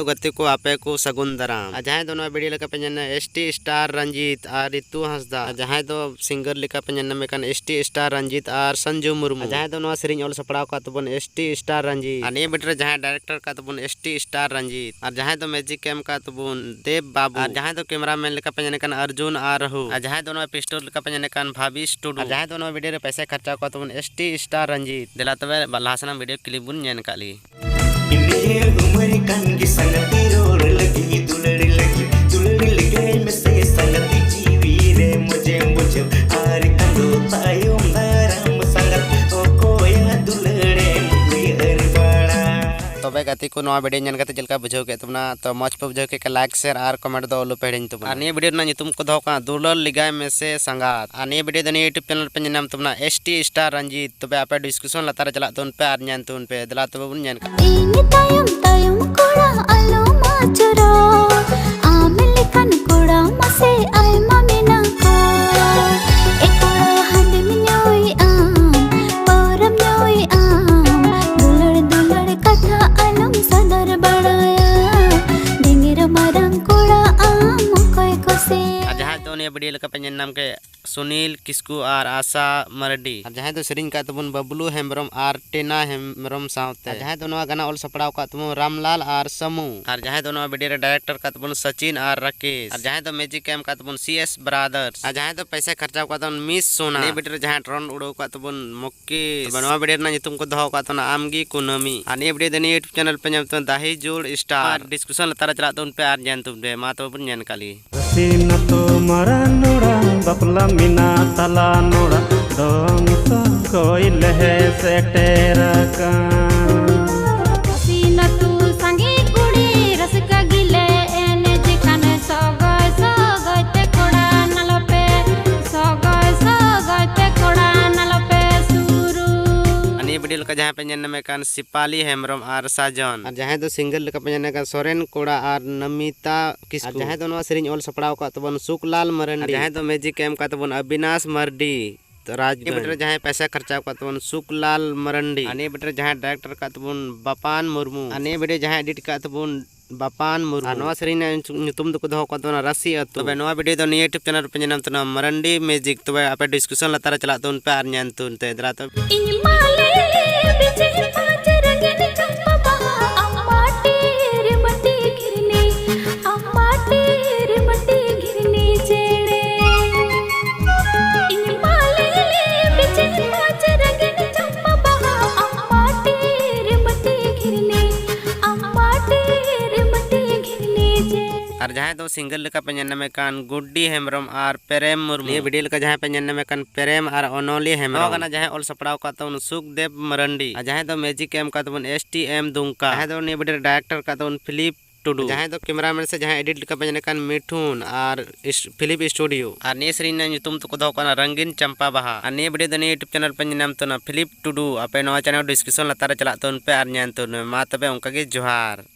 गति को आपे को सगुन दाराम जहां दो वीडियो लेका पे जन एसटी स्टार रंजीत और रितु हंसदा जहां दो सिंगर लेका पे जन में एसटी स्टार रंजीत और संजू मुर्मू जहां दो सेरिंग ऑल सपड़ाव का तबन एसटी स्टार रंजीत और ने बिटर जहां डायरेक्टर का तबन एसटी स्टार रंजीत और जहां दो मैजिक कैम का तबन देव बाबू और जहां दो कैमरामैन लेका पे जन अर्जुन और रहू और जहां दो पिस्टल लेका पे जन भाविश टुडू और जहां दो वीडियो रे पैसा खर्चा का तबन एसटी स्टार रंजीत दिला तबे लासना वीडियो क्लिप बुन जन काली तबे गति को नवा वीडियो जन चलका बुझाव के तबना तो मज पे बुझाव के लाइक शेयर और कमेंट दो लो पेड़िन तबना और वीडियो ना नितुम को दो का दुलर लिगाय में से संगात और वीडियो दनी यूट्यूब चैनल पे नाम तबना एसटी स्टार रंजीत तबे आपे डिस्कशन लतार चला तुन पे और जान तुन पे दला तबे बुन जान इन तायम तायम कोड़ा आलो माचरा आमिल कन कोड़ा मसे आय मामिना को एकोड़ा हंड मिनोई आम परम नोई आम दुलड़ दुलड़ कथा आलम सदर बड़ाया डिंगिर मरंग कोड़ा आम कोय कोसे जहां तो ने वीडियो लेका पे नाम के सुनील किस्कू और आशा मरडी जहां तो सेरिंग का तबन बबलू हेम्ब्रम और टेना हेम्ब्रम सावते जहां तो गाना ऑल सपड़ाव का तबन रामलाल और समू और जहां तो वीडियो रे डायरेक्टर का तबन सचिन और राकेश और जहां तो मैजिक कैम का तबन सीएस ब्रदर्स और जहां तो पैसा खर्चा का तबन मिस सोना ने वीडियो जहां ड्रोन उड़ो का तबन मुक्की बनवा वीडियो ना नितुम को दहो का तबन आमगी कुनमी और ने वीडियो दनी यूट्यूब चैनल पे नाम दाही जोड़ स्टार डिस्कशन लतार चला तुन पे और जान तुम मा तो बन जान काली Sina to maranura bapla mina tala nura dong to koi lehe setera kan Sina tu sangi kudi rasika gile ene jikane sogoy te koda nalope sogoy te koda nalope suru अनि वीडियो का जहां पे जन में कान सिपाली हेम्ब्रम और साजन और जहां तो सिंगल लेका पे जन का सोरेन कोड़ा और नमिता किस्कू जहां तो सेरिंग ऑल सपड़ाव का तबन सुकलाल मरंडी जहां तो मैजिक कैम का तबन अविनाश मरडी तो राजगढ़ जहां पैसा खर्चा का तबन सुकलाल मरंडी अनि बेटर जहां डायरेक्टर का तबन बपान मुर्मू अनि वीडियो जहां एडिट का तबन बपान मुर्मू नवा सेरिंग नुतुम दो को दहो का तबन राशि अतु तबे नवा वीडियो दो यूट्यूब चैनल पे नाम तो मरंडी मैजिक तबे आपे डिस्कशन लतार चला तुन पे आर जान तुन ते दरा तो इन माले बिचे पांच रंगन चंपा बहा अम्मा तेरे मटी गिरने अम्मा तेरे मटी गिरने चेड़े इन माले बिचे पांच रंगन चंपा बहा अम्मा तेरे मटी गिरने अम्मा तेरे मटी गिरने चेड़े और जहां तो सिंगल लेका पे जन में कान गुड्डी हेम्ब्रम और प्रेम मुर्मू ये वीडियो लेका जहां पे जन में कान प्रेम और ओनोली हेम्ब्रम गाना जहां ऑल सपड़ाव का तवन सुखदेव मरंडी जहां तो मैजिक कैम का तवन एसटीएम दुंका जहां तो ने वीडियो डायरेक्टर का तवन फिलिप टुडू जहां तो कैमरामैन से जहां एडिट लेका पे जन कान मिठुन और फिलिप स्टूडियो और ने सरीन ने तुम तो को दो काना रंगीन चंपा बहा और ने वीडियो दने यूट्यूब चैनल पे नाम तो ना फिलिप टुडू आपे नवा चैनल डिस्क्रिप्शन लतार चला तो उन पे आर जान तो मा तबे उनका के जोहार।